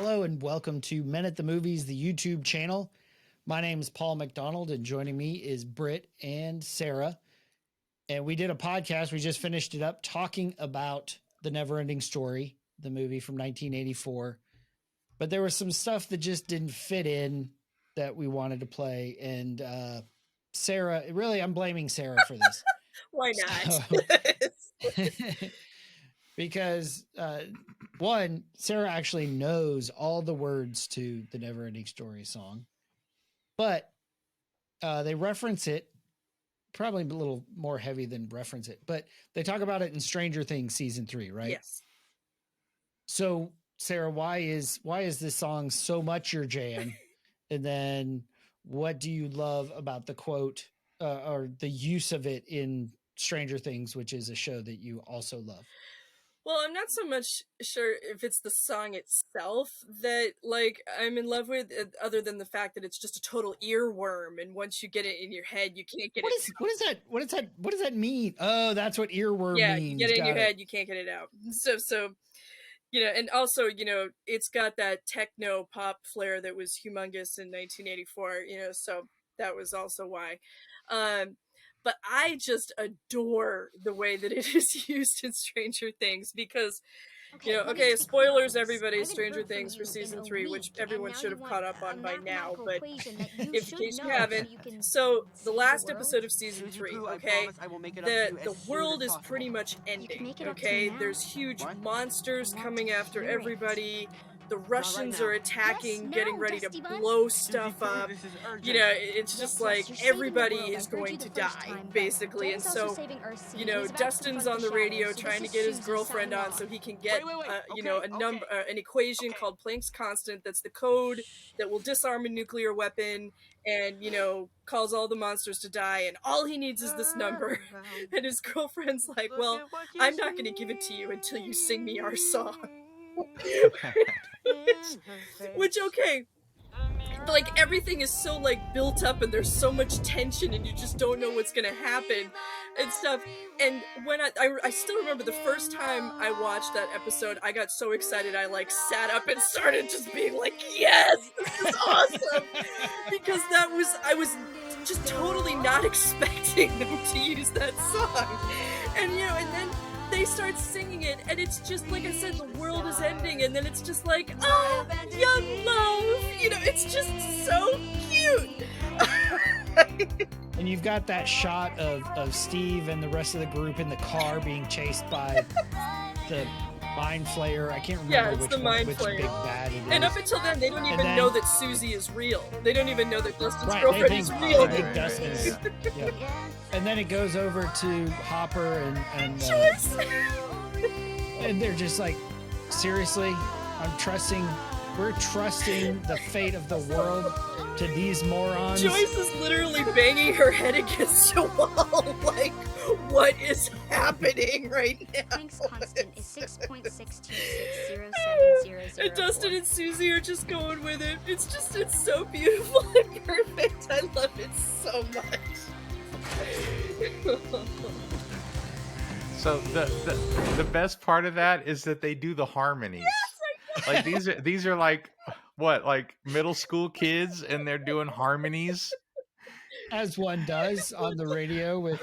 Hello and welcome to Men at the Movies, the YouTube channel. My name is Paul McDonald and joining me is Britt and Sarah. And we did a podcast. We just finished it up talking about the Neverending Story, the movie from 1984. But there was some stuff that just didn't fit in that we wanted to play. And Sarah, really, I'm blaming Sarah for this. Why not? So, because one, Sarah actually knows all the words to the Neverending Story song, but they reference it, probably a little more heavy than reference it, but they talk about it in Stranger Things season 3, right? Yes. So Sarah, why is this song so much your jam? And then what do you love about the quote or the use of it in Stranger Things, which is a show that you also love? Well, I'm not so much sure if it's the song itself that, like, I'm in love with, other than the fact that it's just a total earworm, and once you get it in your head, you can't get it out. What does that mean? Oh, that's what earworm means. Yeah, you get it in your head, you can't get it out. So, you know, and also, you know, it's got that techno pop flair that was humongous in 1984, you know, so that was also why. But I just adore the way that it is used in Stranger Things because, spoilers, everybody, Stranger Things for season 3, which everyone should have caught up on by now, but in case you haven't, so the last episode of season 3, okay, the world is pretty much ending, okay, there's huge monsters coming after everybody. The Russians are attacking, getting ready to blow stuff up. You know, it's just like everybody is going to die, basically. And so, you know, Dustin's on the radio trying to get his girlfriend on so he can get, an equation called Planck's constant. That's the code that will disarm a nuclear weapon and, you know, cause all the monsters to die. And all he needs is this number. And his girlfriend's like, well, I'm not going to give it to you until you sing me our song. which okay, but like everything is so like built up and there's so much tension and you just don't know what's gonna happen and stuff. And when I still remember the first time I watched that episode, I got so excited I like sat up and started just being like, yes, this is awesome. Because I was just totally not expecting them to use that song. And you know, and then they start singing it, and it's just, like I said, the world is ending, and then it's just like, oh, young love! You know, it's just so cute! And you've got that shot of Steve and the rest of the group in the car being chased by the Mind Flayer. I can't remember which big bad it is. And up until then, they don't even know that Suzie is real. They don't even know that Dustin's girlfriend is real. They think Dustin is, yeah. And then it goes over to Hopper and they're just like, seriously, we're trusting the fate of the world to these morons. Joyce is literally banging her head against a wall, like, what is happening right now? Planck's constant is 6.6260700. And Dustin and Suzie are just going with it. It's so beautiful and perfect. I love it so much. So the best part of that is that they do the harmonies. Yes, like these are like what, like middle school kids, and they're doing harmonies as one does on the radio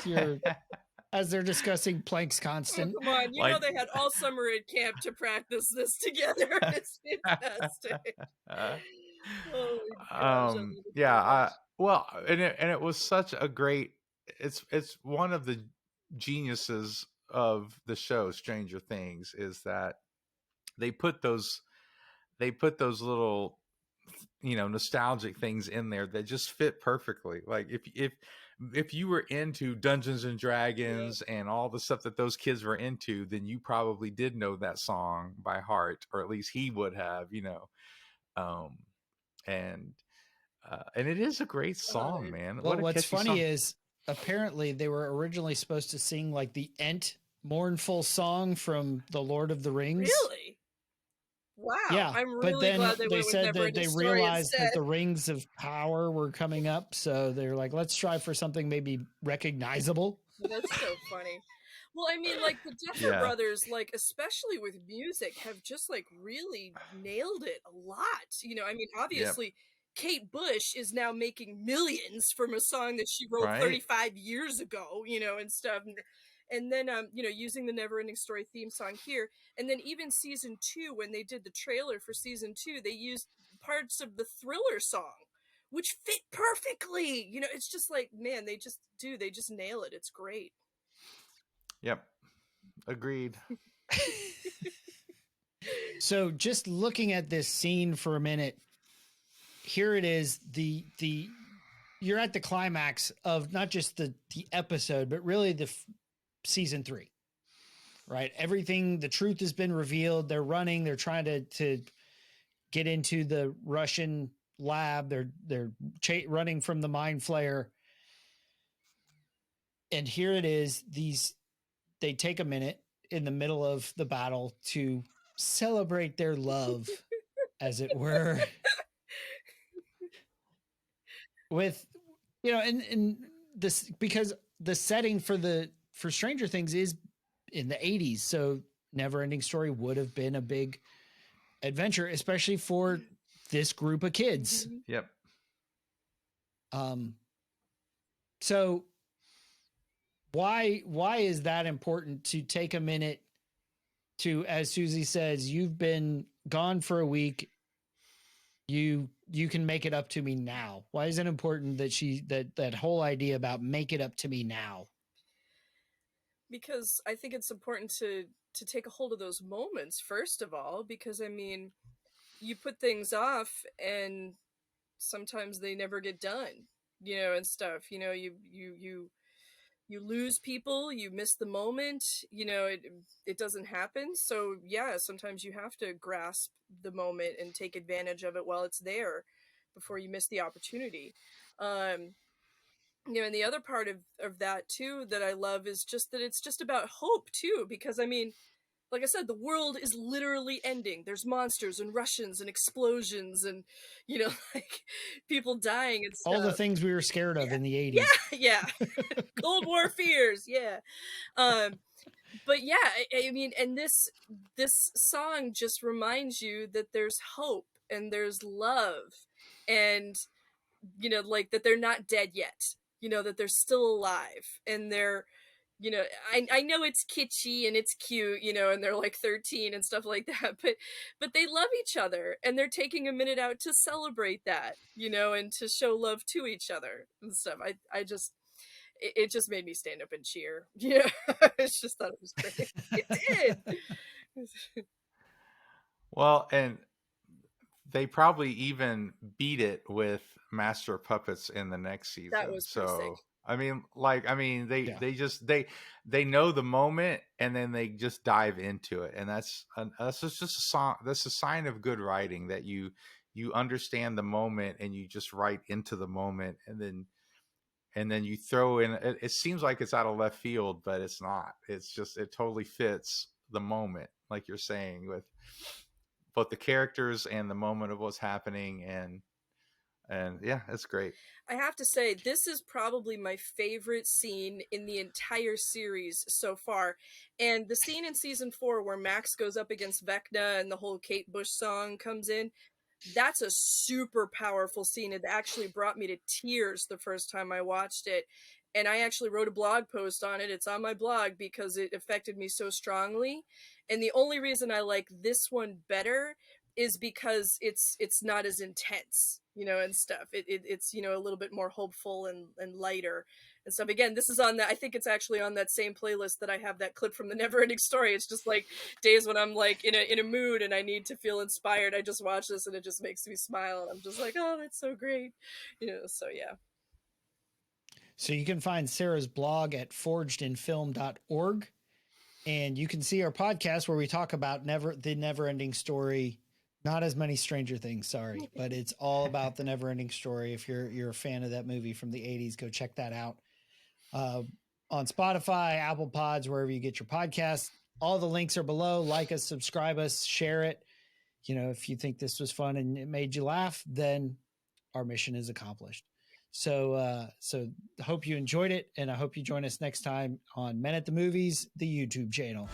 as they're discussing Planck's constant. Oh, come on, know they had all summer at camp to practice this together. It's fantastic. Well, and it was such a great. It's one of the geniuses of the show Stranger Things is that they put those little, you know, nostalgic things in there that just fit perfectly. Like if you were into Dungeons and Dragons and all the stuff that those kids were into, then you probably did know that song by heart, or at least he would have, you know. And it is a great song, man. Well, what's funny is apparently they were originally supposed to sing like the Ent mournful song from The Lord of the Rings. Really? Wow. Yeah, I'm really but then glad they said that they realized instead. that the Rings of Power were coming up, so they're like, let's try for something maybe recognizable. That's so funny. Well, I mean, like the Duffer Yeah. Brothers, like especially with music, have just like really nailed it a lot. You know, I mean, Yep. obviously, Kate Bush is now making millions from a song that she wrote Right. 35 years ago, you know, and stuff. And then, you know, using the Neverending Story theme song here, and then even season 2, when they did the trailer for season 2, they used parts of the Thriller song, which fit perfectly. You know, it's just like, man, they just nail it. It's great. Yep. Agreed. So just looking at this scene for a minute, here it is. You're at the climax of not just the episode, but really the season 3, right? Everything, the truth has been revealed. They're running. They're trying to get into the Russian lab. They're running from the mind flayer. And here it is. They take a minute in the middle of the battle to celebrate their love, as it were, with, you know, and this, because the setting for Stranger Things is in the 80s. So Neverending Story would have been a big adventure, especially for this group of kids. Yep. So why is that important to take a minute to, as Suzie says, you've been gone for a week. You can make it up to me now. Why is it important that that whole idea about make it up to me now? Because I think it's important to take a hold of those moments, first of all, because I mean, you put things off and sometimes they never get done, you know, and stuff. You know, you lose people, you miss the moment, you know, it doesn't happen. So yeah, sometimes you have to grasp the moment and take advantage of it while it's there before you miss the opportunity. You know, and the other part of that too that I love is just that it's just about hope too, because I mean, like I said, the world is literally ending. There's monsters and Russians and explosions and, you know, like people dying and stuff. All the things we were scared of in the 80s. Yeah. Cold War fears. Yeah. But yeah, I mean, and this song just reminds you that there's hope and there's love and, you know, like that they're not dead yet, you know, that they're still alive and they're, you know, I know it's kitschy and it's cute, you know, and they're like 13 and stuff like that, but they love each other and they're taking a minute out to celebrate that, you know, and to show love to each other and stuff. I just, it just made me stand up and cheer. Yeah, I just thought it was great. It did. Well, and they probably even beat it with Master of Puppets in the next season. That was pretty sick. I mean, they know the moment and then they just dive into it, and that's just a song. That's a sign of good writing, that you understand the moment and you just write into the moment, and then you throw in. It seems like it's out of left field, but it's not. It's just, it totally fits the moment, like you're saying, with both the characters and the moment of what's happening, and yeah, it's great. I have to say, this is probably my favorite scene in the entire series so far. And the scene in season 4 where Max goes up against Vecna and the whole Kate Bush song comes in, that's a super powerful scene. It actually brought me to tears the first time I watched it. And I actually wrote a blog post on it. It's on my blog because it affected me so strongly. And the only reason I like this one better is because it's not as intense, you know, and stuff. It's, you know, a little bit more hopeful and lighter and stuff. Again, this is on that, I think it's actually on that same playlist that I have that clip from the Neverending Story. It's just like days when I'm like in a mood and I need to feel inspired, I just watch this and it just makes me smile and I'm just like, oh, that's so great, you know. So yeah. So you can find Sarah's blog at forgedinfilm.org, and you can see our podcast where we talk about the Neverending Story. Not as many Stranger Things, sorry, but it's all about the Neverending Story. If you're a fan of that movie from the 80s, go check that out. On Spotify, Apple Pods, wherever you get your podcasts. All the links are below. Like us, subscribe us, share it. You know, if you think this was fun and it made you laugh, then our mission is accomplished. So hope you enjoyed it, and I hope you join us next time on Men at the Movies, the YouTube channel.